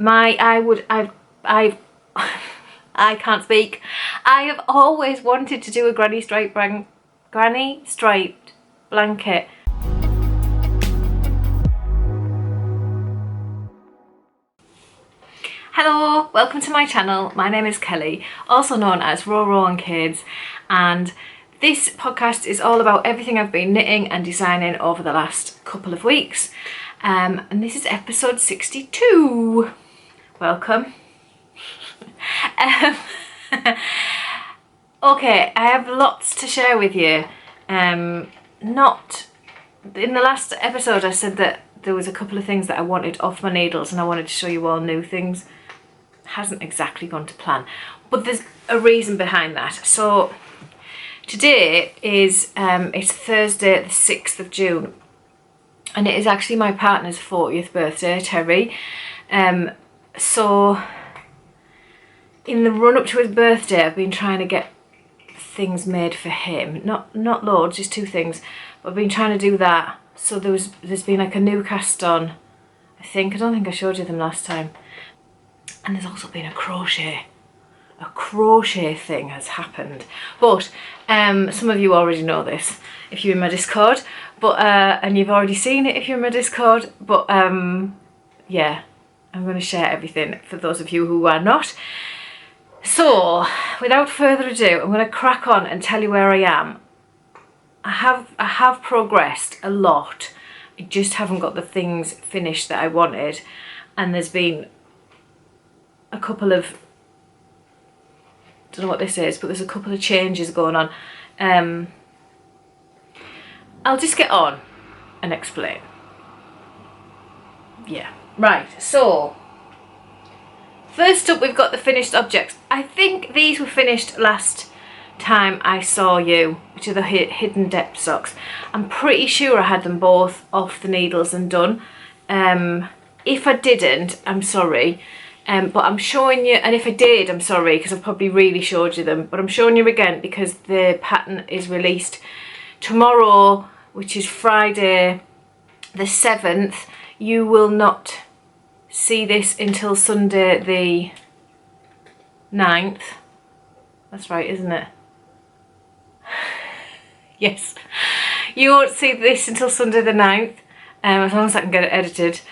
I can't speak. I have always wanted to do a granny striped blanket. Hello, welcome to my channel. My name is Kelly, also known as RowRow and Kades, and this podcast is all about everything I've been knitting and designing over the last couple of weeks. And this is episode 62. Welcome. Okay, I have lots to share with you. Not in the last episode I said that there was a couple of things that I wanted off my needles and I wanted to show you all new things. Hasn't exactly gone to plan, but there's a reason behind that. So today is it's Thursday the 6th of June, and it is actually my partner's 40th birthday, Terry. So in the run up to his birthday I've been trying to get things made for him, not loads, just 2 things, but I've been trying to do that. So there's been like a new cast on, I don't think I showed you them last time, and there's also been a crochet thing has happened, but some of you already know this if you're in my Discord, but and you've already seen it if you're in my Discord, but yeah, I'm going to share everything for those of you who are not. So without further ado, I'm going to crack on and tell you where I am. I have progressed a lot. I just haven't got the things finished that I wanted, and there's been a couple of, don't know what this is, but there's a couple of changes going on. I'll just get on and explain. Yeah, right, so first up we've got the finished objects. I think these were finished last time I saw you, which are the hidden depth socks. I'm pretty sure I had them both off the needles and done. If I didn't, I'm sorry. But I'm showing you, and if I did, I'm sorry, because I've probably really showed you them, but I'm showing you again because the pattern is released tomorrow, which is Friday the 7th. You will not see this until Sunday the 9th. That's right, isn't it? Yes. You won't see this until Sunday the 9th, as long as I can get it edited.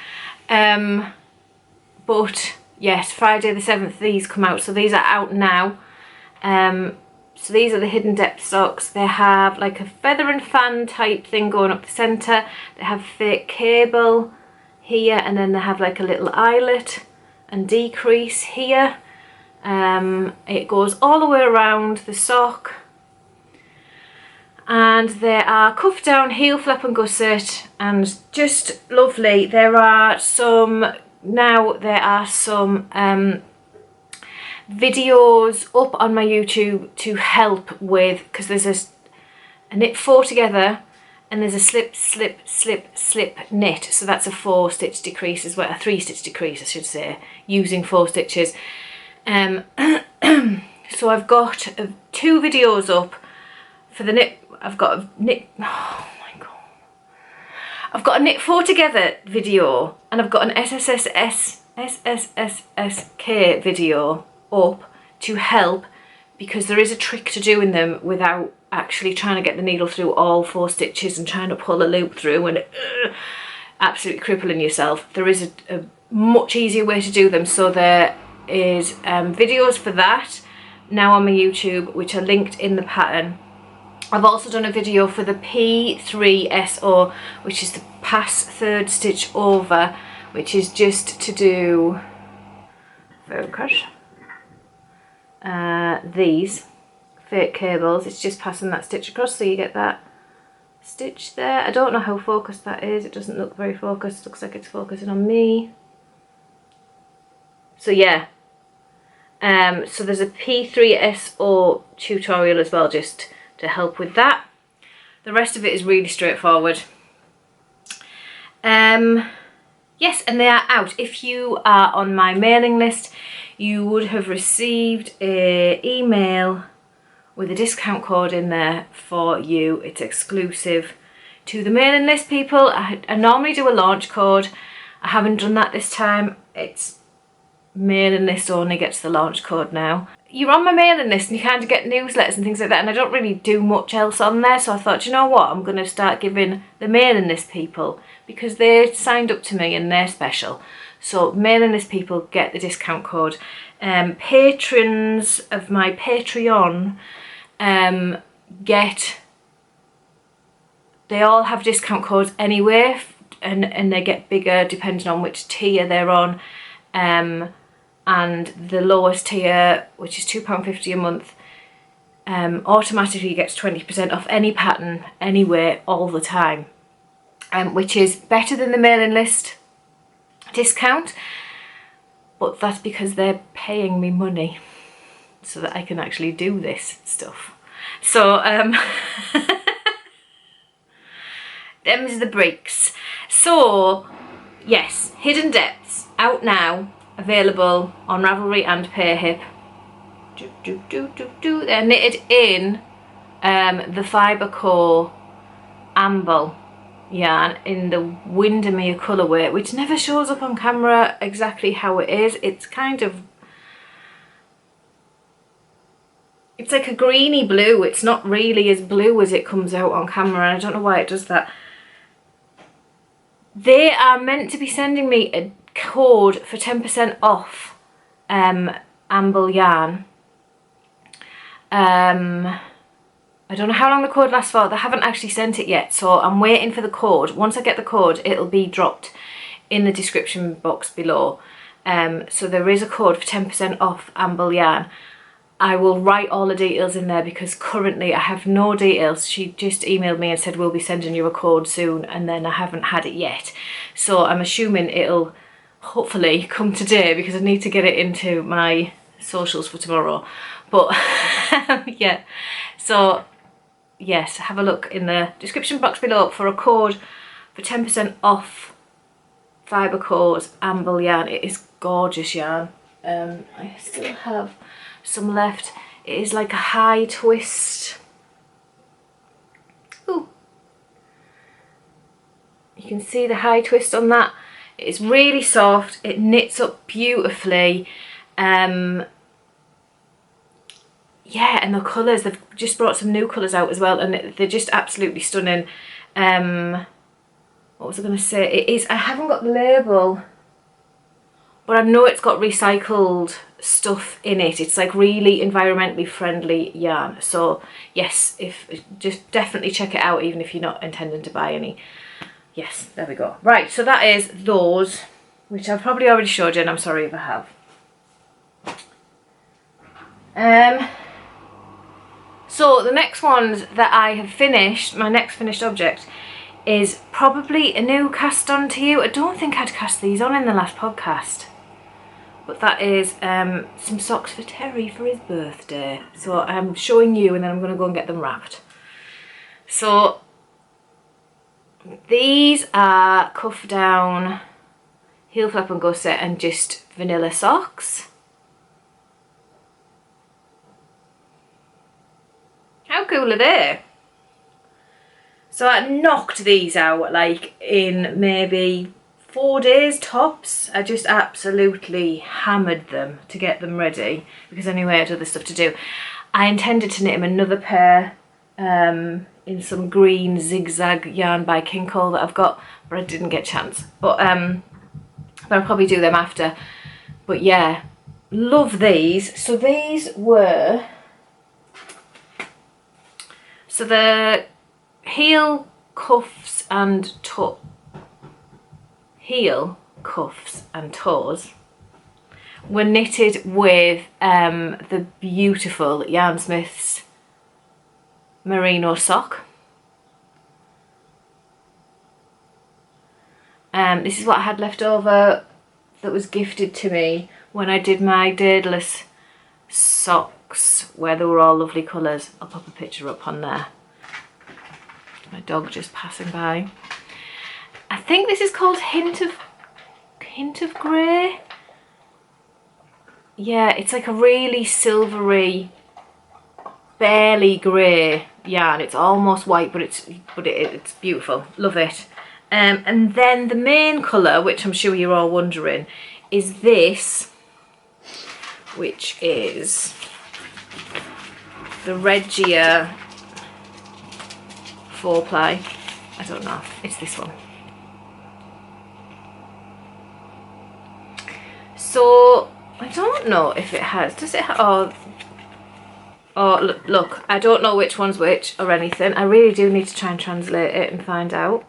But yes, Friday the 7th these come out, so these are out now. So these are the hidden depth socks. They have like a feather and fan type thing going up the centre. They have fake cable here, and then they have like a little eyelet and decrease here. It goes all the way around the sock, and they are cuff down, heel flap and gusset, and just lovely. There are some videos up on my YouTube to help with, because there's a knit 4 together and there's a slip slip slip slip knit, so that's a 4 stitch decrease as well, a 3 stitch decrease I should say, using 4 stitches. So I've got 2 videos up for the knit. I've got a knit, oh my god, I've got a knit 4 together video, and I've got an SSSK video up to help, because there is a trick to doing them without actually trying to get the needle through all 4 stitches and trying to pull a loop through and absolutely crippling yourself. There is a much easier way to do them, so there is videos for that now on my YouTube, which are linked in the pattern. I've also done a video for the P3SO, which is the pass 3rd stitch over, which is just to do focus. These fake cables, it's just passing that stitch across, so you get that stitch there. I don't know how focused that is, it doesn't look very focused, it looks like it's focusing on me. So yeah, so there's a P3SO tutorial as well, just to help with that. The rest of it is really straightforward. Yes, and they are out. If you are on my mailing list, you would have received an email with a discount code in there for you. It's exclusive to the mailing list, people. I normally do a launch code. I haven't done that this time. It's mailing list only gets the launch code now. You're on my mailing list and you kind of get newsletters and things like that, and I don't really do much else on there, so I thought, you know what, I'm going to start giving the mailing list people, because they signed up to me and they're special. So mailing list people get the discount code. Patrons of my Patreon they all have discount codes anyway, and they get bigger depending on which tier they're on. And the lowest tier, which is £2.50 a month, automatically gets 20% off any pattern, anywhere, all the time, which is better than the mailing list discount, but that's because they're paying me money so that I can actually do this stuff. So them's the breaks. So yes, Hidden Depths out now, available on Ravelry and Payhip. They're knitted in the Fibre Core Amble yarn in the Windermere colourway, which never shows up on camera exactly how it is. It's kind of, it's like a greeny blue. It's not really as blue as it comes out on camera, and I don't know why it does that. They are meant to be sending me a code for 10% off Amble yarn. I don't know how long the code lasts for. They haven't actually sent it yet, so I'm waiting for the code. Once I get the code, it'll be dropped in the description box below. So there is a code for 10% off Amble yarn. I will write all the details in there because currently I have no details. She just emailed me and said we'll be sending you a code soon, and then I haven't had it yet. So I'm assuming it'll hopefully come today because I need to get it into my socials for tomorrow. But yeah, so yes, have a look in the description box below for a code for 10% off Fibre Core's Amble yarn. It is gorgeous yarn. I still have some left. It is like a high twist. Ooh. You can see the high twist on that. It is really soft. It knits up beautifully. Yeah, and the colours, they've just brought some new colours out as well, and they're just absolutely stunning. What was I going to say? It is, I haven't got the label, but I know it's got recycled stuff in it. It's like really environmentally friendly yarn. So yes, just definitely check it out, even if you're not intending to buy any. Yes, there we go. Right, so that is those, which I've probably already showed you, and I'm sorry if I have. So the next ones that I have finished, my next finished object, is probably a new cast on to you. I don't think I'd cast these on in the last podcast. But that is some socks for Terry for his birthday. So I'm showing you, and then I'm going to go and get them wrapped. So these are cuff down, heel flap and gusset, and just vanilla socks. How cool are they? So I knocked these out like in maybe 4 days tops. I just absolutely hammered them to get them ready because anyway I had other stuff to do. I intended to knit him another pair in some green zigzag yarn by King Cole that I've got, but I didn't get a chance. But I'll probably do them after. But yeah, love these. So these were, so the heel cuffs and heel cuffs and toes were knitted with the beautiful Yarnsmiths merino sock. This is what I had left over that was gifted to me when I did my Daedalus socks, where they were all lovely colours. I'll pop a picture up on there. My dog just passing by. I think this is called Hint of Grey. Yeah, it's like a really silvery, barely grey yarn. It's almost white, but it's beautiful. Love it. And then the main colour, which I'm sure you're all wondering, is this. which is the Regia 4-ply. I don't know, it's this one. So I don't know if it has, does it have, oh look, I don't know which one's which or anything. I really do need to try and translate it and find out.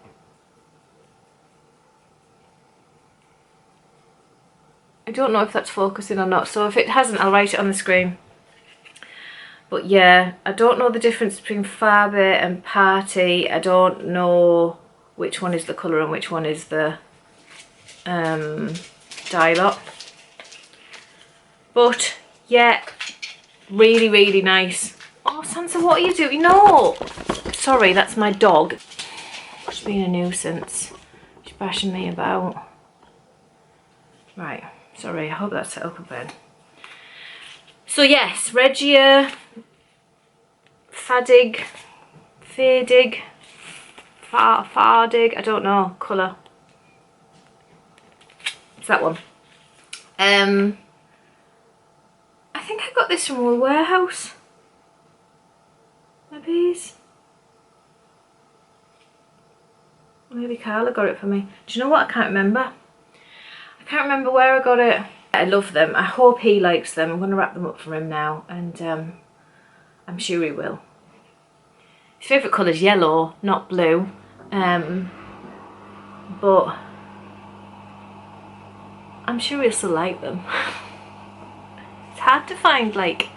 I don't know if that's focusing or not, so if it hasn't, I'll write it on the screen. But yeah, I don't know the difference between Faber and Party. I don't know which one is the colour and which one is the dye-lot. But yeah, really, really nice. Oh, Sansa, what are you doing? No! Sorry, that's my dog. She's being a nuisance. She's bashing me about. Right, sorry, I hope that's set up a bit. So yes, Regia, Fardig, I don't know, colour. It's that one. I think I got this from a warehouse. Maybe. Maybe Carla got it for me. Do you know what? I can't remember. I can't remember where I got it. I love them. I hope he likes them. I'm going to wrap them up for him now, and I'm sure he will. His favourite colour is yellow, not blue. But I'm sure he'll still like them. It's hard to find like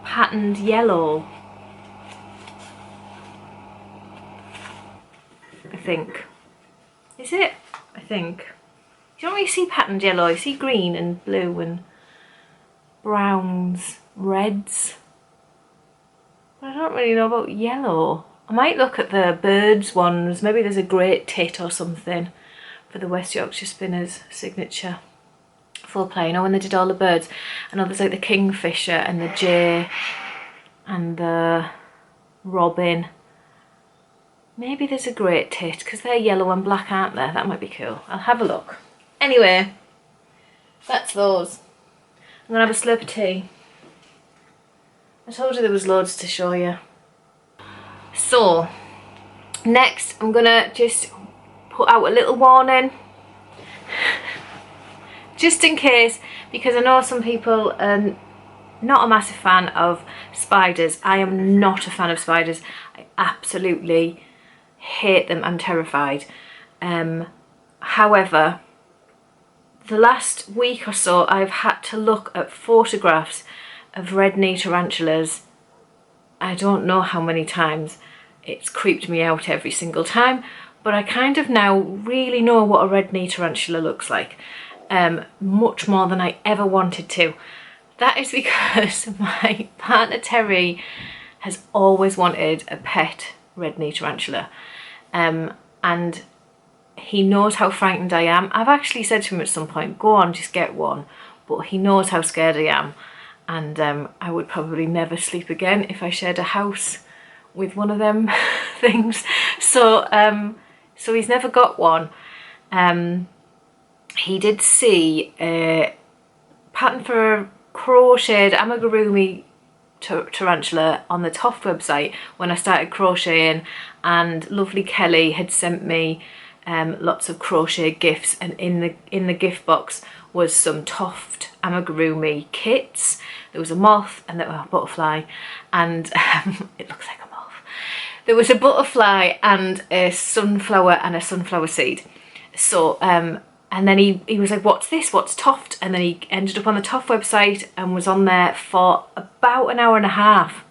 patterned yellow. I think. Is it? I think. You don't really see patterned yellow. You see green and blue and browns, reds. But I don't really know about yellow. I might look at the birds ones. Maybe there's a great tit or something for the West Yorkshire Spinners signature 4-ply. You know when they did all the birds? I know there's like the kingfisher and the jay and the robin. Maybe there's a great tit because they're yellow and black, aren't they? That might be cool. I'll have a look. Anyway, that's those. I'm gonna have a slurp of tea. I told you there was loads to show you. So, next I'm gonna just put out a little warning. Just in case, because I know some people are not a massive fan of spiders. I am not a fan of spiders. I absolutely hate them. I'm terrified. However, the last week or so I've had to look at photographs of red knee tarantulas. I don't know how many times. It's creeped me out every single time, but I kind of now really know what a red knee tarantula looks like, much more than I ever wanted to. That is because my partner Terry has always wanted a pet red knee tarantula, and he knows how frightened I am. I've actually said to him at some point, go on, just get one, but he knows how scared I am, and I would probably never sleep again if I shared a house with one of them things. So so he's never got one. He did see a pattern for a crocheted amigurumi tarantula on the Toft website when I started crocheting, and lovely Kelly had sent me lots of crochet gifts, and in the gift box was some Toft amigurumi kits. There was a moth and a butterfly, and it looks like a moth. There was a butterfly and a sunflower seed. So and then he was like, what's this, what's Toft? And then he ended up on the Toft website and was on there for about an hour and a half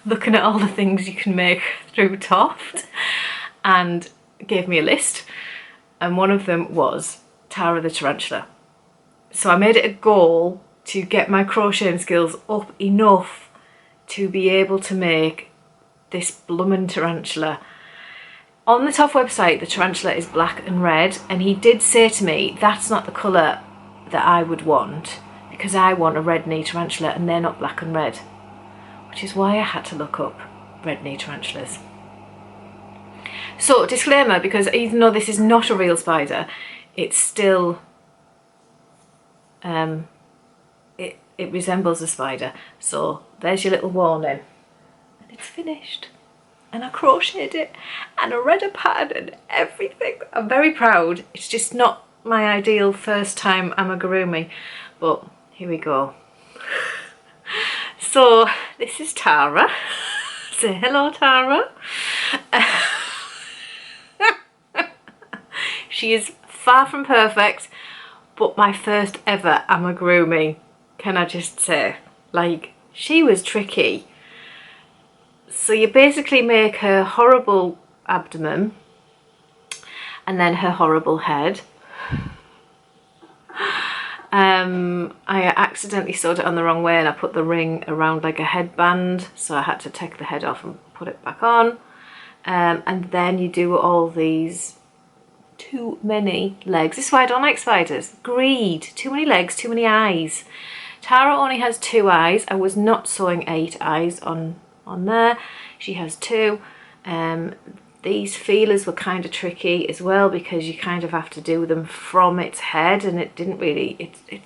looking at all the things you can make through Toft, and gave me a list, and one of them was Tara the Tarantula. So I made it a goal to get my crocheting skills up enough to be able to make this bloomin' tarantula. On the Toft website, the tarantula is black and red, and he did say to me, that's not the colour that I would want, because I want a red knee tarantula and they're not black and red, which is why I had to look up red knee tarantulas. So, disclaimer, because even though this is not a real spider, it's still it resembles a spider. So there's your little warning. And it's finished. And I crocheted it and I read a pattern and everything. I'm very proud. It's just not my ideal first time amigurumi, but here we go. So this is Tara. Say hello, Tara. She is far from perfect, but my first ever amigurumi, can I just say. Like, she was tricky. So you basically make her horrible abdomen and then her horrible head. I accidentally sewed it on the wrong way and I put the ring around like a headband, so I had to take the head off and put it back on. And then you do all these too many legs. This is why I don't like spiders. Greed. Too many legs, too many eyes. Tara only has 2 eyes. I was not sewing 8 eyes on there. She has 2. These feelers were kind of tricky as well because you kind of have to do them from its head, and it didn't really, it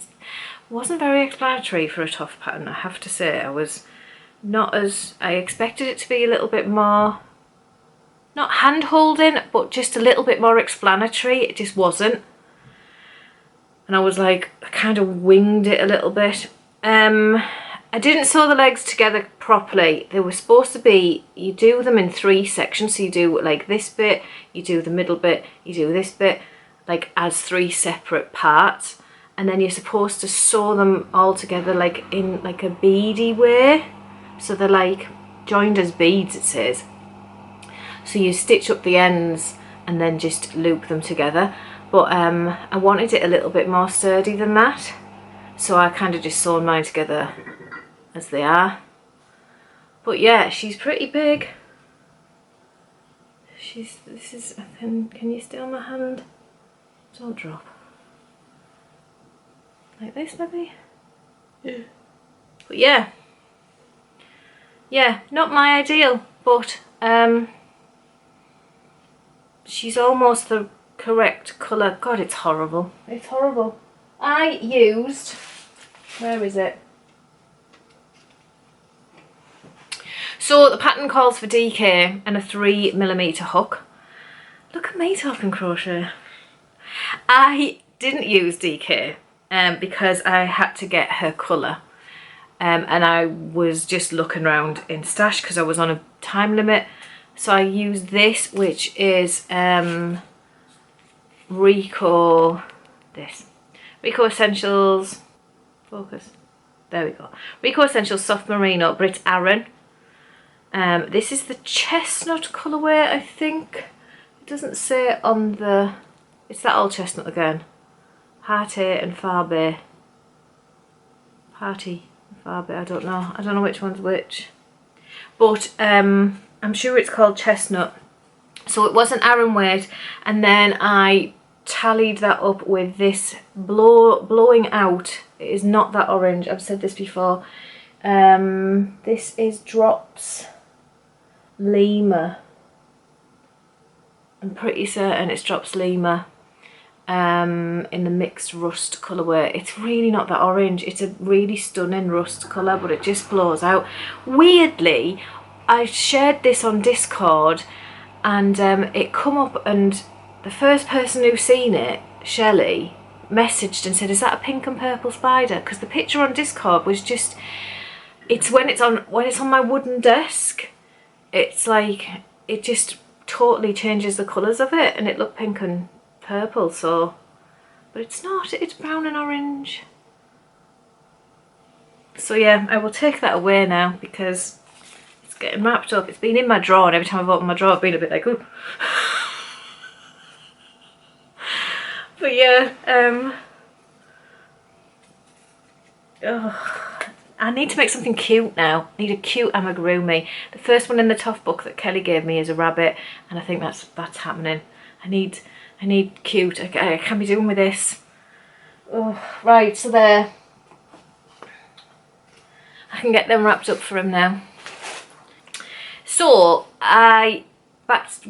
wasn't very explanatory for a Toft pattern, I have to say. I was not as, I expected it to be a little bit more, not hand holding, but just a little bit more explanatory. It just wasn't. And I was like, I kind of winged it a little bit. I didn't sew the legs together properly. They were supposed to be, you do them in 3 sections. So you do like this bit, you do the middle bit, you do this bit, like as 3 separate parts. And then you're supposed to sew them all together like in like a beady way. So they're like joined as beads, it says. So you stitch up the ends and then just loop them together. But I wanted it a little bit more sturdy than that. So I kind of just sewn mine together as they are. But yeah, she's pretty big. This is, can you stay on my hand? Don't drop. Like this maybe? Yeah. But yeah. Yeah, not my ideal, but she's almost the correct colour. God, it's horrible. It's horrible. I used, where is it? So the pattern calls for DK and a 3mm hook. Look at me talking crochet. I didn't use DK because I had to get her colour. And I was just looking around in stash because I was on a time limit. So I used this, which is Rico Essentials, focus, there we go. Rico Essentials Soft Merino, but it's Aran. This is the chestnut colourway, I think. It doesn't say on the, it's that old chestnut again. Party and Farbe. Party and Farbe, I don't know which one's which. But I'm sure it's called chestnut. So it was an Aran weight, and then I tallied that up with this blowing out. It is not that orange, I've said this before. This is Drops Lima. I'm pretty certain it's Drops Lima in the mixed rust colourway. It's really not that orange. It's a really stunning rust colour, but it just blows out. Weirdly, I shared this on Discord and it come up, and the first person who seen it, Shelley, messaged and said, is that a pink and purple spider? Because the picture on Discord was just, it's when it's on my wooden desk, it's like, it just totally changes the colours of it and it looked pink and purple. So, but it's not, it's brown and orange. So yeah, I will take that away now because it's getting wrapped up. It's been in my drawer, and every time I've opened my drawer I've been a bit like, ooh. But yeah, I need to make something cute now. I need a cute amigurumi. The first one in the Toft book that Kelly gave me is a rabbit, and I think that's happening. I need cute. I can't be doing with this. Oh, right, so there. I can get them wrapped up for him now. So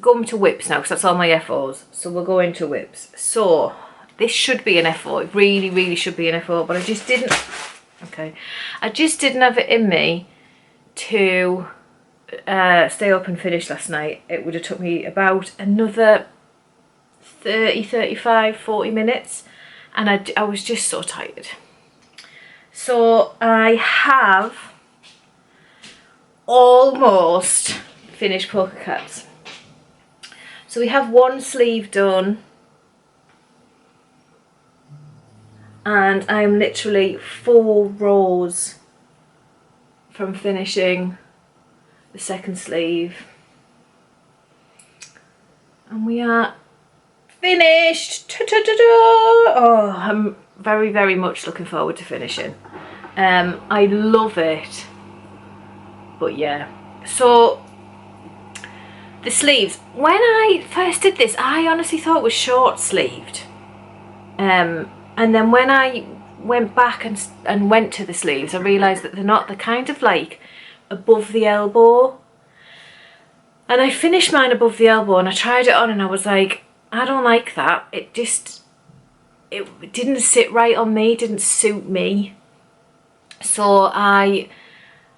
going to whips now because that's all my FOs. So we're going to whips. So this should be an FO. It really, really should be an FO, but I just didn't Okay, I just didn't have it in me to stay up and finish last night. It would have took me about another 30, 35, 40 minutes, and I was just so tired. So I have almost finished Polka Cats. So we have one sleeve done, and I'm literally 4 rows from finishing the second sleeve, and we are finished. Oh, I'm very, very much looking forward to finishing. I love it. But yeah, so the sleeves, when I first did this, I honestly thought it was short sleeved, and then when I went back and went to the sleeves, I realised that they're not. They're kind of like above the elbow, and I finished mine above the elbow, and I tried it on, and I was like, I don't like that. It didn't sit right on me, it didn't suit me. So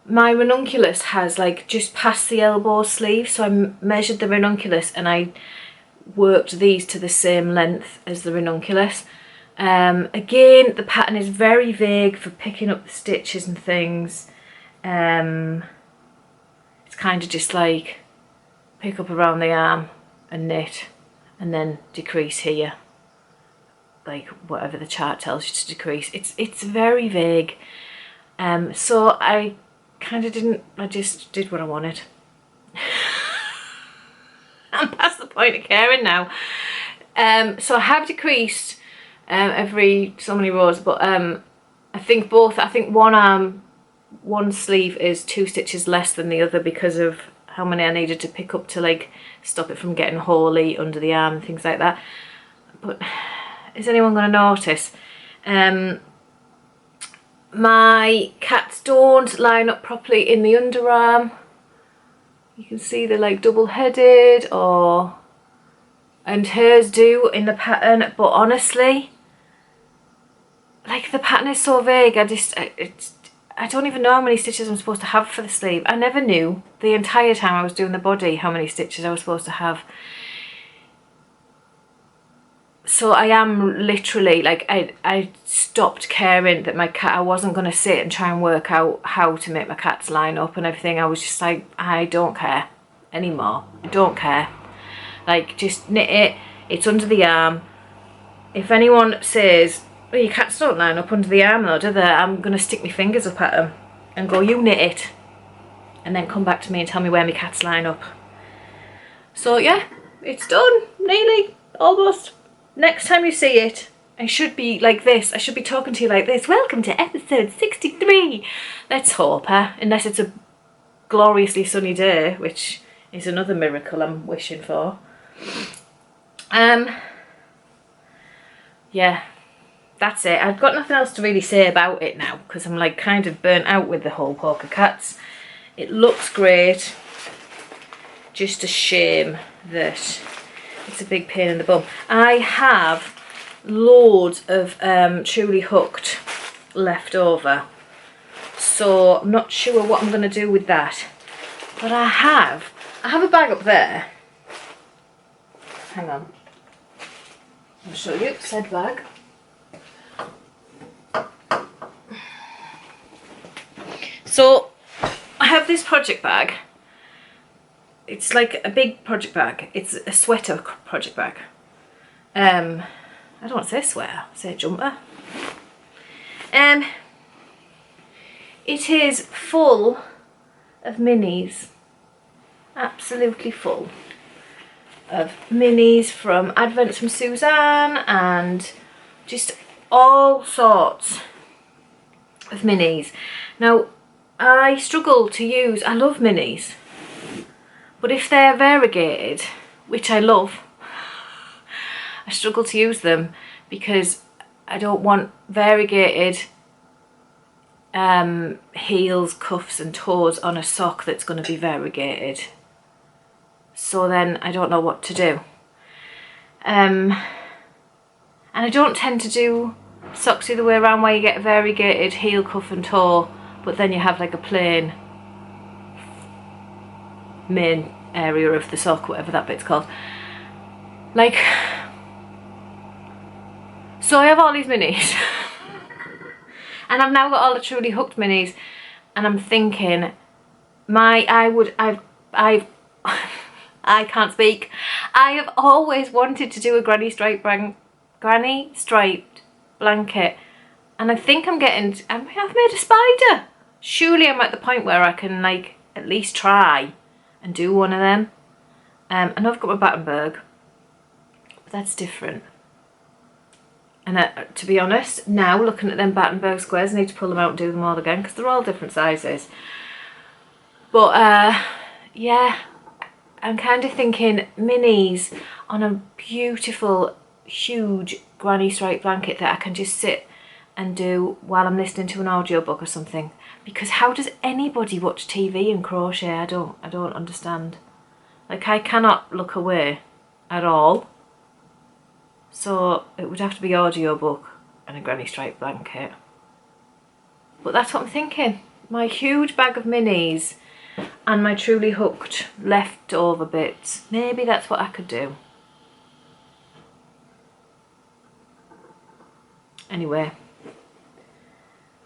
my ranunculus has like just past the elbow sleeve, so I measured the ranunculus and I worked these to the same length as the ranunculus. Again, the pattern is very vague for picking up the stitches and things. It's kind of just like pick up around the arm and knit, and then decrease here, like whatever the chart tells you to decrease. It's very vague. So I kind of didn't, I just did what I wanted. I'm past the point of caring now. So I have decreased every so many rows, but I think one sleeve is 2 stitches less than the other because of how many I needed to pick up to like stop it from getting holy under the arm and things like that. But is anyone going to notice? My cats don't line up properly in the underarm. You can see they're like double-headed, and hers do in the pattern, but honestly, like the pattern is so vague, I don't even know how many stitches I'm supposed to have for the sleeve. I never knew the entire time I was doing the body how many stitches I was supposed to have. So I am literally like, I stopped caring that my cat, I wasn't going to sit and try and work out how to make my cats line up and everything. I was just like, I don't care anymore. I don't care. Like, just knit it. It's under the arm. If anyone says, well, your cats don't line up under the arm though, do they? I'm going to stick my fingers up at them and go, you knit it. And then come back to me and tell me where my cats line up. So yeah, it's done. Nearly. Almost. Next time you see it, I should be like this. I should be talking to you like this. Welcome to episode 63. Let's hope, unless it's a gloriously sunny day, which is another miracle I'm wishing for. Yeah, that's it. I've got nothing else to really say about it now because I'm like kind of burnt out with the whole Polka Cats. It looks great. Just a shame that it's a big pain in the bum. I have loads of Truly Hooked left over, so I'm not sure what I'm going to do with that. But I have a bag up there. Hang on. I'll show you said bag. So I have this project bag. It's like a big project bag. It's a sweater project bag. I don't want to say sweater, I say jumper. It is full of minis. Absolutely full of minis from Advents from Suzanne and just all sorts of minis. Now, I struggle to use, I love minis. But if they're variegated, which I love, I struggle to use them because I don't want variegated heels, cuffs and toes on a sock that's going to be variegated. So then I don't know what to do. And I don't tend to do socks the other way around, where you get a variegated heel, cuff and toe, but then you have like a plain main area of the sock, whatever that bit's called. Like, so I have all these minis and I've now got all the Truly hooked minis, and I'm thinking I can't speak. I have always wanted to do a granny striped blanket, and I think I've made a spider. Surely I'm at the point where I can like at least try and do one of them. I know I've got my Battenberg, but that's different. And to be honest, now looking at them Battenberg squares, I need to pull them out and do them all again because they're all different sizes. But yeah, I'm kind of thinking minis on a beautiful, huge granny striped blanket that I can just sit and do while I'm listening to an audiobook or something. Because how does anybody watch TV and crochet? I don't understand. Like, I cannot look away at all. So it would have to be audiobook and a granny striped blanket. But that's what I'm thinking. My huge bag of minis and my Truly hooked leftover bits. Maybe that's what I could do. Anyway,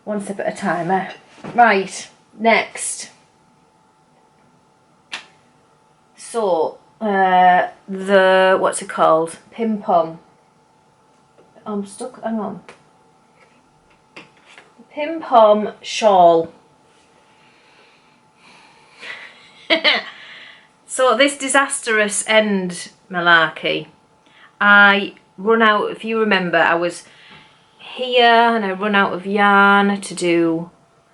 one step at a time, eh? Right, next. So, what's it called? Pim Pom. I'm stuck, hang on. Pim Pom shawl. So this disastrous end malarkey, I run out, if you remember, I was here and I run out of yarn to do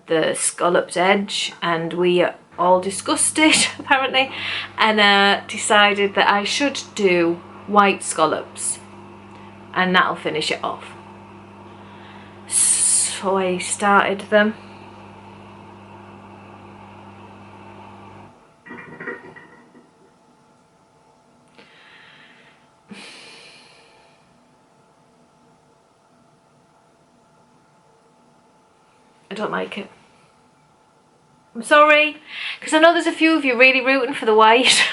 the scalloped edge, and we all discussed it apparently, and decided that I should do white scallops and that'll finish it off. So I started them. I don't like it. I'm sorry, because I know there's a few of you really rooting for the white.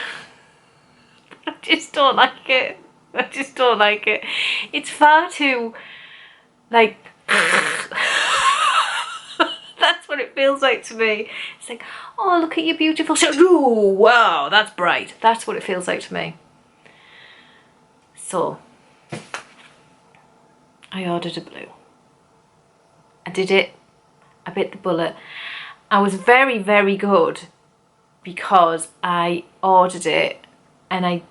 I just don't like it. I just don't like it. It's far too, like, that's what it feels like to me. It's like, oh, look at your beautiful shirt. Ooh, wow, that's bright. That's what it feels like to me. So, I ordered a blue. I did it. I bit the bullet. I was very, very good because I ordered it, and I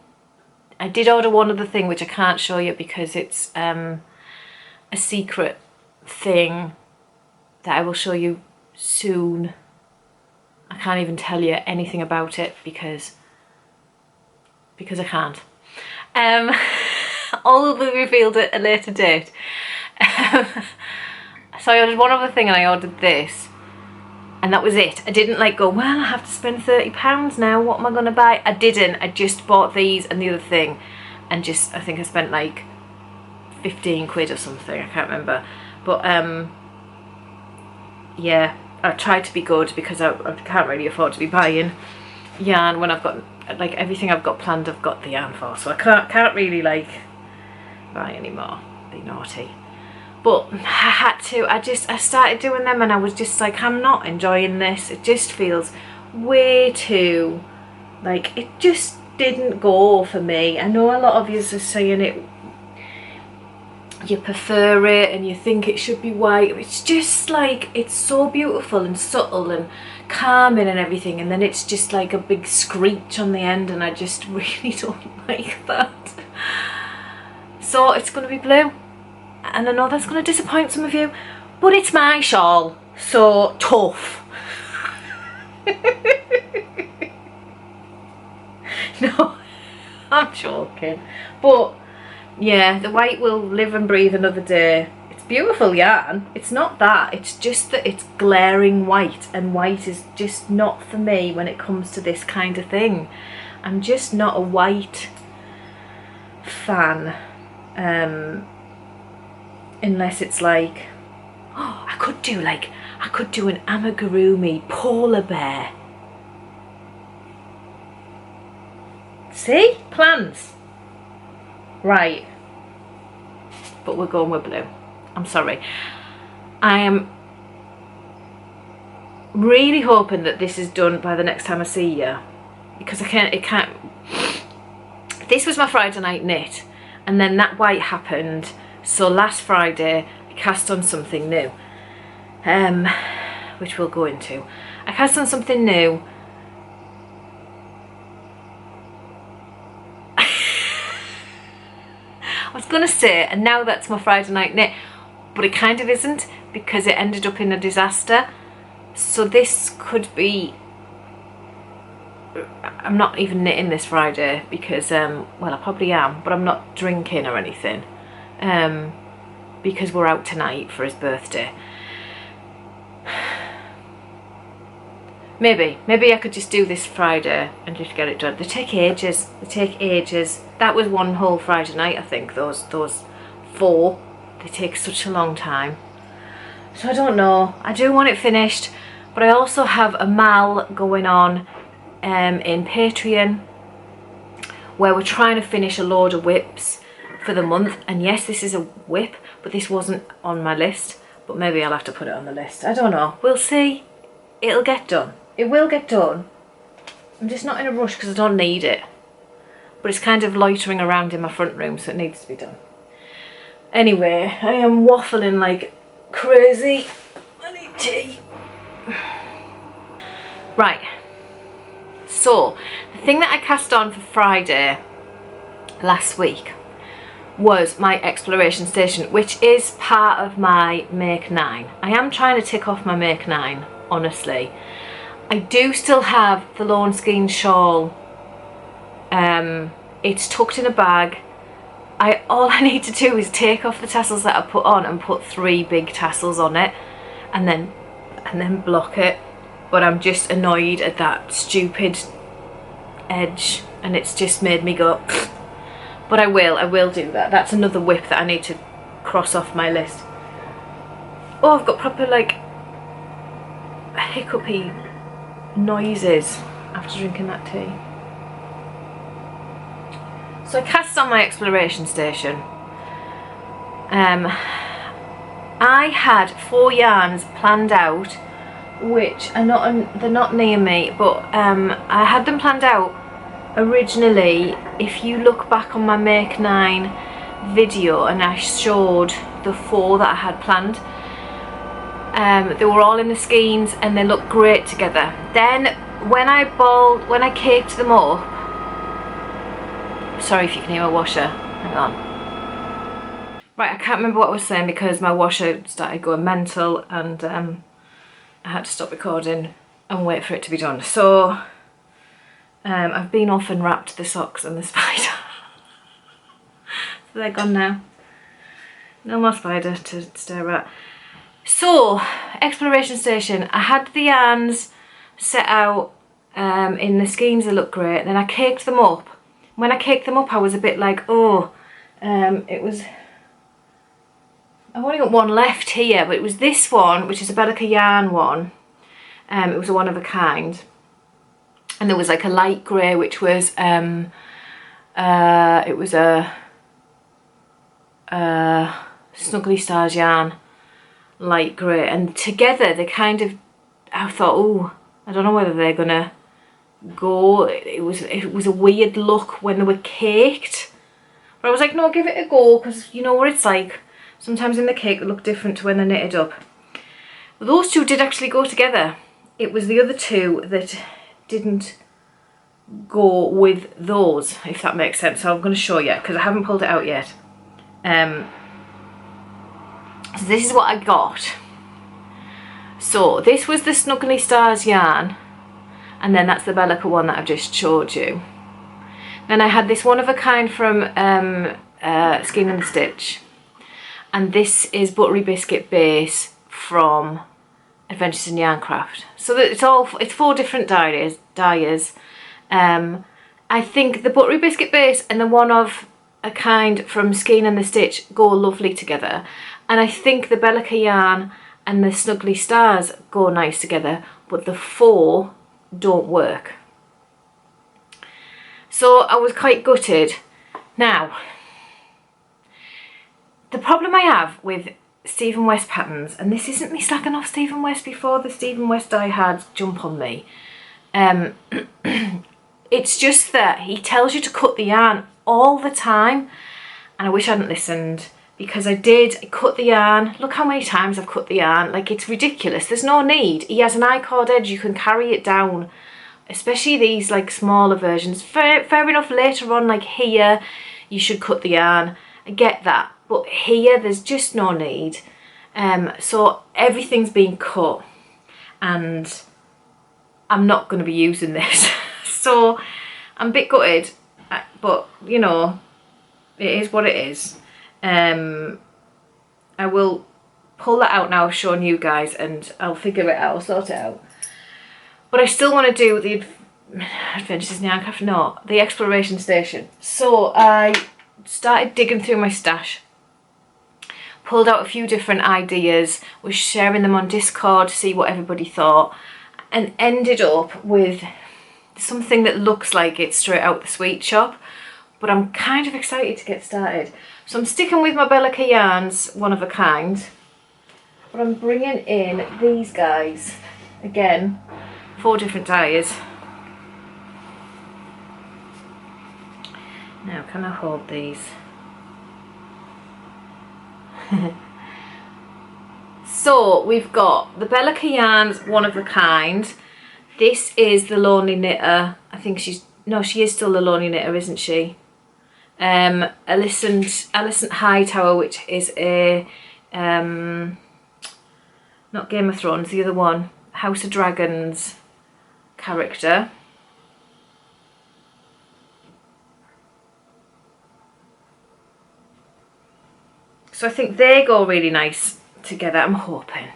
did order one other thing which I can't show you because it's a secret thing that I will show you soon. I can't even tell you anything about it because I can't. All will be revealed at a later date. So I ordered one other thing and I ordered this. And that was it. I didn't like go, well, I have to spend £30 now. What am I going to buy? I didn't. I just bought these and the other thing. And just, I think I spent like 15 quid or something. I can't remember. But, yeah, I tried to be good because I can't really afford to be buying yarn when I've got, like, everything I've got planned, I've got the yarn for. So I can't really, like, buy anymore. Be naughty. But I had to, I started doing them and I was just like, I'm not enjoying this. It just feels way too, like, it just didn't go for me. I know a lot of you are saying it, you prefer it and you think it should be white. It's just like, it's so beautiful and subtle and calming and everything, and then it's just like a big screech on the end, and I just really don't like that. So it's going to be blue. And I know that's going to disappoint some of you, but it's my shawl, so tough. No, I'm joking. But yeah, the white will live and breathe another day. It's beautiful yarn. It's not that. It's just that it's glaring white, and white is just not for me when it comes to this kind of thing. I'm just not a white fan. unless it's like, oh, I could do an amigurumi polar bear. See? Plans. Right. But we're going with blue. I'm sorry. I am really hoping that this is done by the next time I see you, because it can't. This was my Friday night knit, and then that white happened, so last Friday I cast on something new, which we'll go into. I cast on something new. I was gonna say, and now that's my Friday night knit, but it kind of isn't, because it ended up in a disaster. So this could be, I'm not even knitting this Friday because, well, I probably am, but I'm not drinking or anything, because we're out tonight for his birthday. Maybe I could just do this Friday and just get it done. They take ages. That was one whole Friday night, I think. Those 4, they take such a long time. So I don't know. I do want it finished, but I also have a mal going on in Patreon where we're trying to finish a load of whips for the month. And yes, this is a whip, but this wasn't on my list. But maybe I'll have to put it on the list. I don't know. We'll see. It'll get done. It will get done. I'm just not in a rush because I don't need it. But it's kind of loitering around in my front room, so it needs to be done. Anyway, I am waffling like crazy. I need tea. Right. So, the thing that I cast on for Friday last week was my exploration station, which is part of my Make 9. I am trying to tick off my Make 9, honestly. I do still have the Lawn Skein shawl. It's tucked in a bag. All I need to do is take off the tassels that I put on and put 3 big tassels on it, and then block it. But I'm just annoyed at that stupid edge, and it's just made me go. But I will do that. That's another whip that I need to cross off my list. Oh, I've got proper like hiccupy noises after drinking that tea. So I cast on my exploration station. I had 4 yarns planned out, which are they're not near me, but I had them planned out originally. If you look back on my Make 9 video, and I showed the 4 that I had planned, they were all in the skeins and they looked great together. Then when I caked them up, sorry if you can hear my washer, hang on. Right, I can't remember what I was saying because my washer started going mental, and I had to stop recording and wait for it to be done. So I've been off and wrapped the socks and the spider. So they're gone now. No more spider to stare at. So, exploration station. I had the yarns set out in the skeins that look great. Then I caked them up. When I caked them up, I was a bit like, oh, I've only got one left here, but it was this one, which is a Bellica yarn one. It was a one of a kind. And there was like a light grey, which was, it was a Snuggly Stars yarn, light grey. And together they kind of, I thought, oh, I don't know whether they're gonna go. It was a weird look when they were caked. But I was like, no, give it a go, because you know what it's like. Sometimes in the cake they look different to when they're knitted up. But those 2 did actually go together. It was the other 2 that didn't go with those, if that makes sense. So I'm going to show you, because I haven't pulled it out yet. So this is what I got. So this was the Snuggly Stars yarn, and then that's the Bellica one that I've just showed you. Then I had this one of a kind from Skein and the Stitch, and this is Buttery Biscuit Base from Adventures in Yarncraft. So that it's 4 different dyers. I think the Buttery Biscuit Base and the one of a kind from Skein and the Stitch go lovely together. And I think the Bellica yarn and the Snuggly Stars go nice together, but the 4 don't work. So I was quite gutted. Now, the problem I have with Stephen West patterns, and this isn't me slacking off Stephen West before the Stephen West diehards jump on me, it's just that he tells you to cut the yarn all the time, and I wish I hadn't listened, because I cut the yarn. Look how many times I've cut the yarn. Like, it's ridiculous. There's no need. He has an I-cord edge, you can carry it down, especially these like smaller versions. Fair enough, later on, like here, you should cut the yarn. I get that, but here there's just no need. So everything's been cut, and I'm not going to be using this. So I'm a bit gutted, but you know, it is what it is. I will pull that out now I've shown you guys, and I'll figure it out, I'll sort it out. But I still want to do the Adventures in Yarncraft, no, the Exploration Station. So I started digging through my stash, pulled out a few different ideas, was sharing them on Discord to see what everybody thought, and ended up with something that looks like it's straight out the sweet shop, but I'm kind of excited to get started. So I'm sticking with my Bellica yarns, one of a kind, but I'm bringing in these guys. Again, 4 different dyes. Now, can I hold these? So we've got the Bellica yarns, one of a kind. This is the Lonely Knitter. I think she is still the Lonely Knitter, isn't she? Alicent Hightower, which is a not Game of Thrones, the other one, House of Dragons character. So I think they go really nice together, I'm hoping.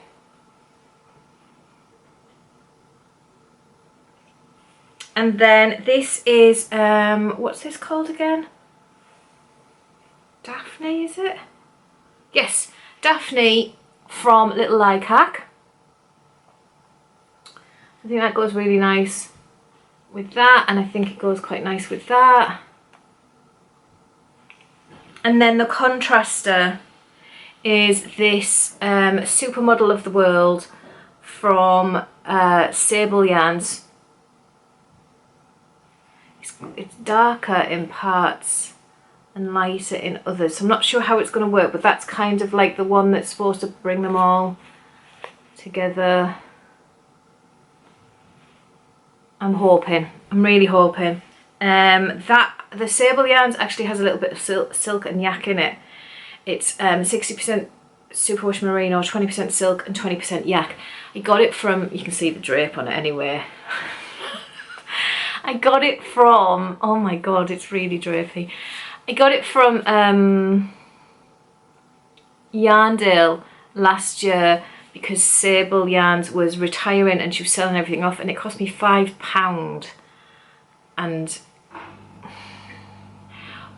And then this is, what's this called again? Daphne, is it? Yes, Daphne from Little Like Hack. I think that goes really nice with that, and I think it goes quite nice with that. And then the contraster is this Supermodel of the World from Sable Yarns. It's darker in parts and lighter in others, so I'm not sure how it's going to work, but that's kind of like the one that's supposed to bring them all together. I'm hoping, I'm really hoping. That the Sable Yarns actually has a little bit of silk and yak in it. It's 60% superwash merino, 20% silk and 20% yak. I got it from, you can see the drape on it anyway. I got it from, oh my god, it's really drapey. I got it from Yarndale last year because Sable Yarns was retiring and she was selling everything off, and it cost me £5.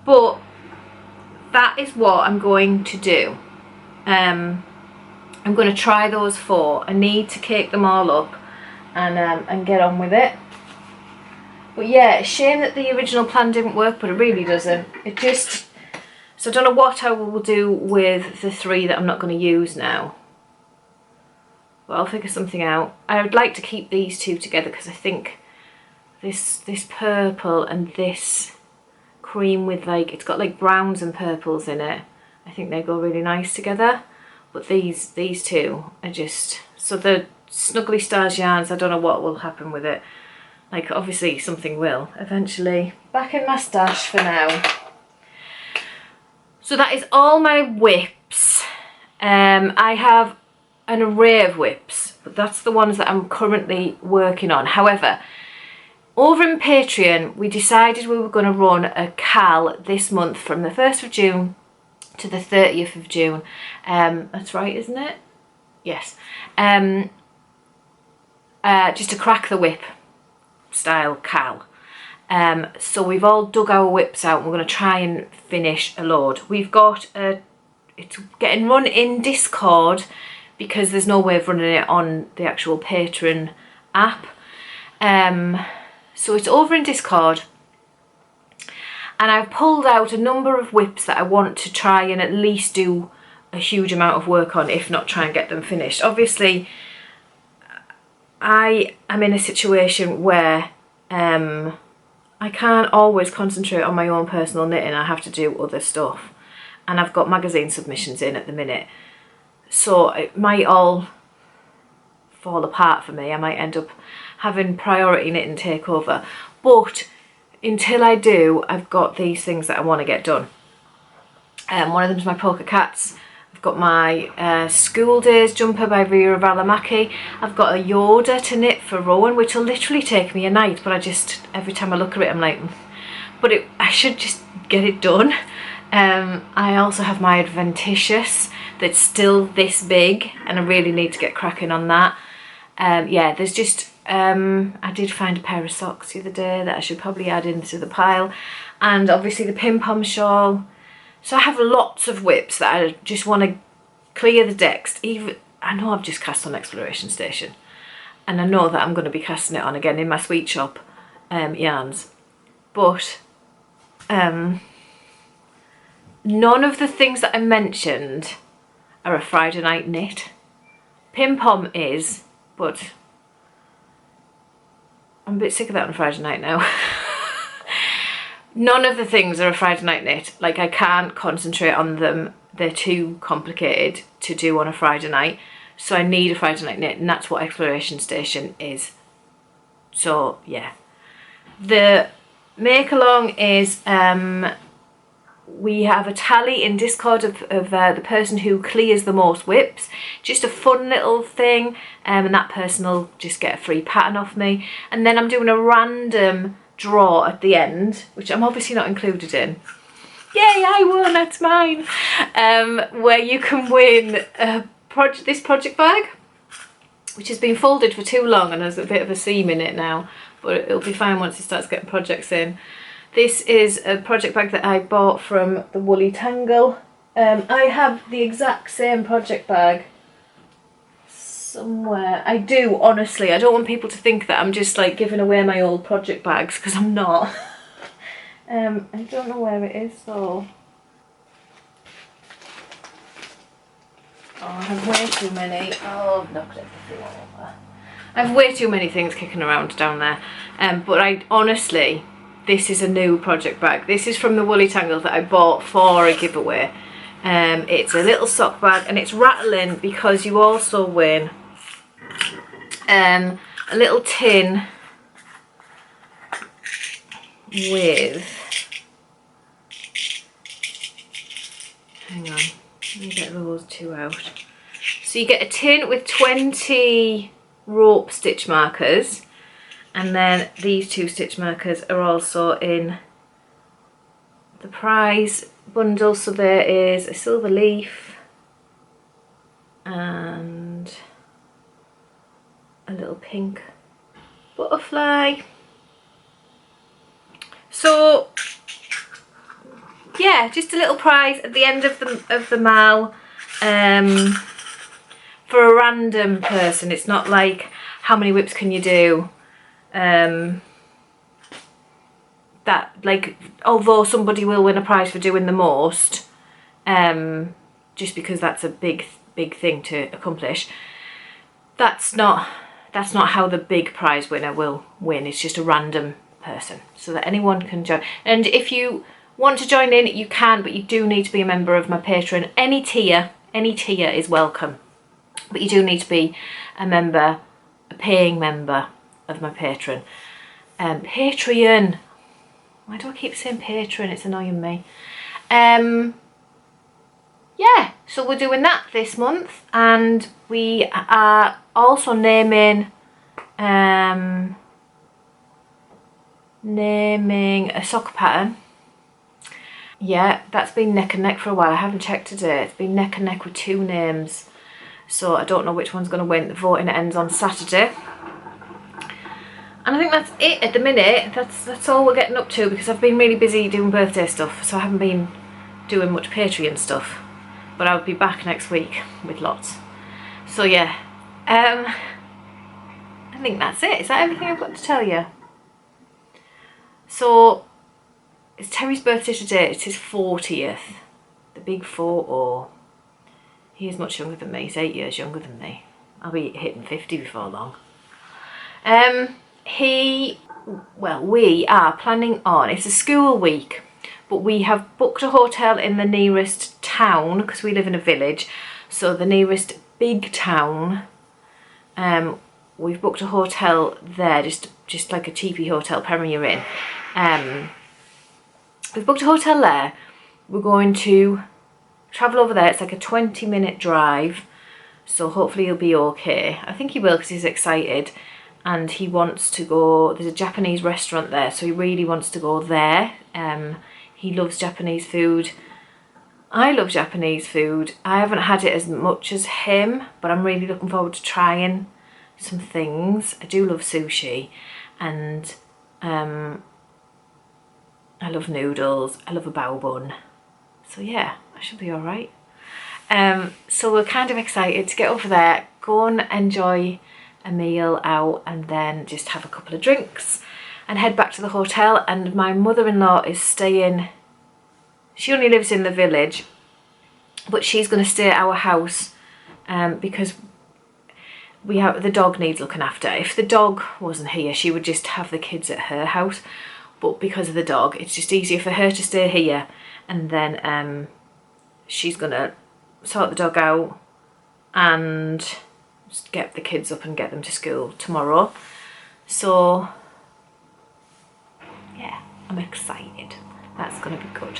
But that is what I'm going to do. I'm going to try those 4. I need to cake them all up and get on with it. But yeah, shame that the original plan didn't work, but it really doesn't. It just... So I don't know what I will do with the 3 that I'm not going to use now. But I'll figure something out. I would like to keep these 2 together because I think this purple and this cream with like, it's got like browns and purples in it. I think they go really nice together. But these 2 are just... So the Snuggly Stars yarns, I don't know what will happen with it. Like, obviously something will eventually. Back in my stash for now. So that is all my whips. I have an array of whips, but that's the ones that I'm currently working on. However, over in Patreon, we decided we were going to run a cal this month from the 1st of June to the 30th of June. That's right, isn't it? Yes. Just to crack the whip style cal. So we've all dug our whips out and we're going to try and finish a load. We've got a it's getting run in Discord because there's no way of running it on the actual Patreon app. So it's over in Discord, and I've pulled out a number of whips that I want to try and at least do a huge amount of work on, if not try and get them finished. Obviously, I am in a situation where I can't always concentrate on my own personal knitting. I have to do other stuff, and I've got magazine submissions in at the minute, so it might all fall apart for me. I might end up having priority knitting take over, but until I do, I've got these things that I want to get done. One of them is my polka cats. I've got my school days jumper by Vera Valamaki. I've got a Yoda to knit for Rowan, which will literally take me a night, but I just, every time I look at it, I'm like, but I should just get it done. I also have my Adventitious that's still this big, and I really need to get cracking on that. Yeah, there's just, I did find a pair of socks the other day that I should probably add into the pile, and obviously the pim pom shawl. So I have lots of whips that I just want to clear the decks. Even I know I've just cast on Exploration Station, and I know that I'm going to be casting it on again in my Sweet Shop yarns, but none of the things that I mentioned are a Friday night knit. Pim pom is, but I'm a bit sick of that on Friday night now. None of the things are a Friday night knit. Like, I can't concentrate on them. They're too complicated to do on a Friday night. So I need a Friday night knit, and that's what Exploration Station is. So, yeah. The make-along is, we have a tally in Discord of the person who clears the most whips. Just a fun little thing, and that person will just get a free pattern off me. And then I'm doing a random draw at the end, which I'm obviously not included in. Yay, I won, that's mine. Where you can win this project bag, which has been folded for too long and has a bit of a seam in it now, but it'll be fine once it starts getting projects in. This is a project bag that I bought from the Woolly Tangle. I have the exact same project bag somewhere. I do, honestly. I don't want people to think that I'm just like giving away my old project bags, because I'm not. I don't know where it is though. Oh, I have way too many. Oh, I've knocked everything over. I have way too many things kicking around down there. But I honestly, this is a new project bag. This is from the Woolly Tangle that I bought for a giveaway. It's a little sock bag, and it's rattling because you also win a little tin with, hang on, let me get those two out. So you get a tin with 20 rope stitch markers, and then these two stitch markers are also in the prize bundle. So there is a silver leaf and a little pink butterfly. So yeah, just a little prize at the end of the mal for a random person. It's not like how many whips can you do. That, like, although somebody will win a prize for doing the most, just because that's a big thing to accomplish, that's not how the big prize winner will win. It's just a random person, so that anyone can join. And if you want to join in, you can, but you do need to be a member of my Patreon. Any tier is welcome, but you do need to be a paying member of my Patreon. Patreon. Why do I keep saying Patreon? It's annoying me. Yeah, so we're doing that this month, and we are also naming a sock pattern. Yeah, that's been neck and neck for a while. I haven't checked today. It's been neck and neck with two names, so I don't know which one's going to win. The voting ends on Saturday. And I think that's it at the minute. That's all we're getting up to, because I've been really busy doing birthday stuff, so I haven't been doing much Patreon stuff. but I'll be back next week with lots. So yeah, I think that's it. Is that everything I've got to tell you? So it's Terry's birthday today. It's his 40th, the big 40. He is much younger than me. He's 8 years younger than me. I'll be hitting 50 before long. We are planning on, it's a school week, but we have booked a hotel in the nearest town because we live in a village. So the nearest big town, we've booked a hotel there, just like a cheapy hotel, Premier Inn. We've booked a hotel there. We're going to travel over there. It's like a 20-minute drive, so hopefully he'll be okay. I think he will because he's excited and he wants to go. There's a Japanese restaurant there, so he really wants to go there. He loves Japanese food. I love Japanese food. I haven't had it as much as him, but I'm really looking forward to trying some things. I do love sushi, and I love noodles. I love a bao bun. So yeah, I should be all right. So we're kind of excited to get over there, go and enjoy a meal out, and then just have a couple of drinks and head back to the hotel. And my mother-in-law is staying, she only lives in the village, but she's going to stay at our house because the dog needs looking after. If the dog wasn't here, she would just have the kids at her house, but because of the dog, it's just easier for her to stay here. And then she's gonna sort the dog out and just get the kids up and get them to school tomorrow. So yeah, I'm excited. That's gonna be good.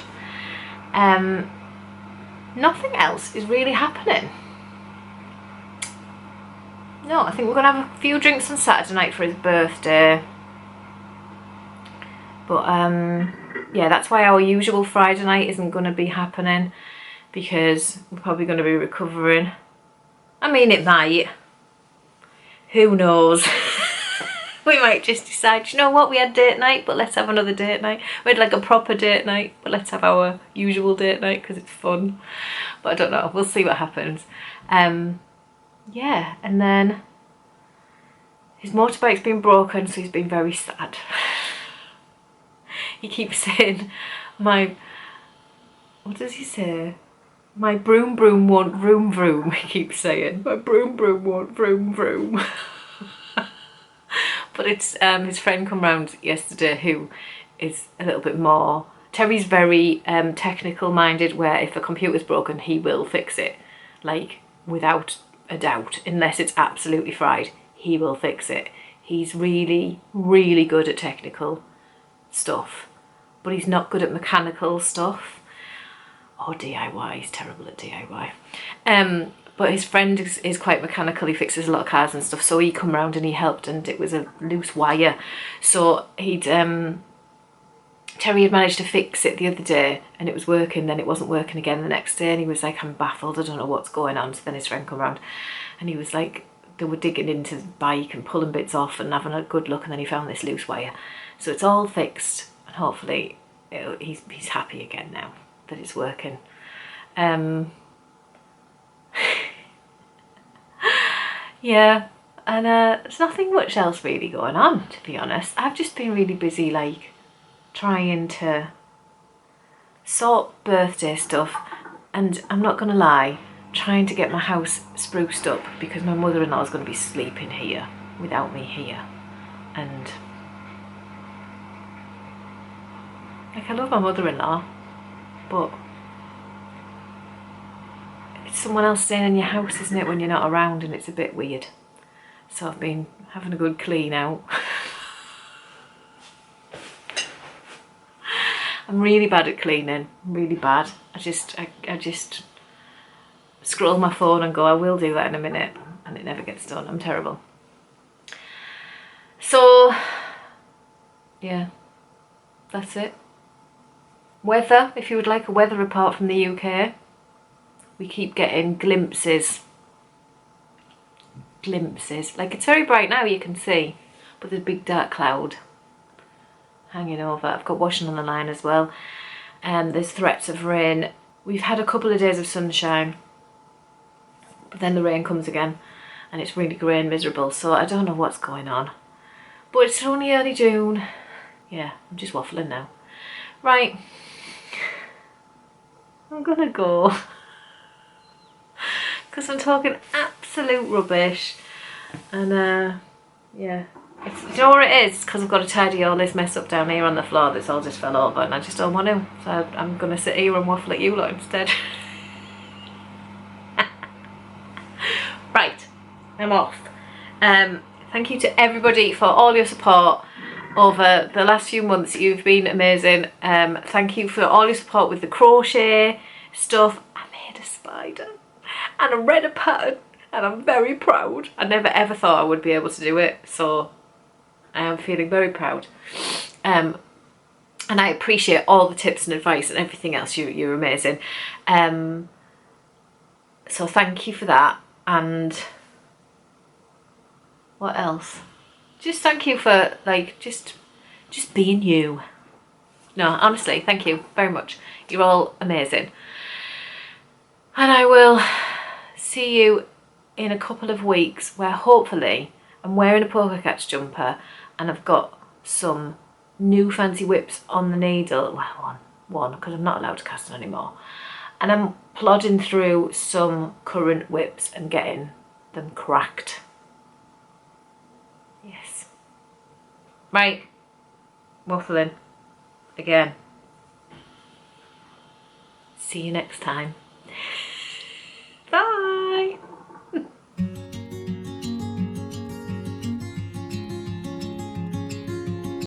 Nothing else is really happening. No, I think we're gonna have a few drinks on Saturday night for his birthday. But yeah, that's why our usual Friday night isn't going to be happening, because we're probably going to be recovering. I mean, it might. Who knows? We might just decide, you know what, we had date night, but let's have another date night. We had like a proper date night, but let's have our usual date night because it's fun. But I don't know. We'll see what happens. Yeah, and then his motorbike's been broken, so he's been very sad. He keeps saying, what does he say? My broom won't vroom vroom, he keeps saying. My broom won't vroom vroom. But it's his friend come round yesterday who is a little bit more, Terry's very technical minded, where if a computer's broken, he will fix it. Like, without a doubt, unless it's absolutely fried, he will fix it. He's really, really good at technical stuff, but he's not good at mechanical stuff or DIY. He's terrible at DIY. But his friend is quite mechanical. He fixes a lot of cars and stuff, so he come round and he helped, and it was a loose wire, so he'd Terry had managed to fix it the other day and it was working, then it wasn't working again the next day, and he was like, I'm baffled, I don't know what's going on. So then his friend come round and he was like, they were digging into the bike and pulling bits off and having a good look, and then he found this loose wire. So it's all fixed, and hopefully he's happy again now that it's working. Yeah, and there's nothing much else really going on, to be honest. I've just been really busy, like, trying to sort birthday stuff, and I'm not gonna lie, trying to get my house spruced up, because my mother-in-law is going to be sleeping here without me here. And like, I love my mother-in-law, but it's someone else staying in your house, isn't it, when you're not around, and it's a bit weird. So I've been having a good clean out. I'm really bad at cleaning, really bad. I just scroll my phone and go, I will do that in a minute, and it never gets done. I'm terrible. So yeah, that's it. Weather, if you would like a weather report from the UK, we keep getting glimpses. Like, it's very bright now, you can see, but there's a big dark cloud hanging over. I've got washing on the line as well, and there's threats of rain we've had a couple of days of sunshine, but then the rain comes again and it's really grey and miserable, so I don't know what's going on. But it's only early June. Yeah, I'm just waffling now. Right, I'm gonna go because I'm talking absolute rubbish, and yeah, you know what it is? Because I've got to tidy all this mess up down here on the floor that's all just fell over, and I just don't want to, so I'm gonna sit here and waffle at you lot instead. Right, I'm off. Thank you to everybody for all your support over the last few months. You've been amazing. Thank you for all your support with the crochet stuff. I made a spider and I read a pattern and I'm very proud. I never ever thought I would be able to do it, so I am feeling very proud. And I appreciate all the tips and advice and everything else. You're amazing. So thank you for that. And what else? Just thank you for like just being you. No, honestly, thank you very much. You're all amazing. And I will see you in a couple of weeks where hopefully I'm wearing a polka catch jumper and I've got some new fancy whips on the needle. Well, one because I'm not allowed to cast them anymore. And I'm plodding through some current whips and getting them cracked. Yes. Right. Waffling again. See you next time.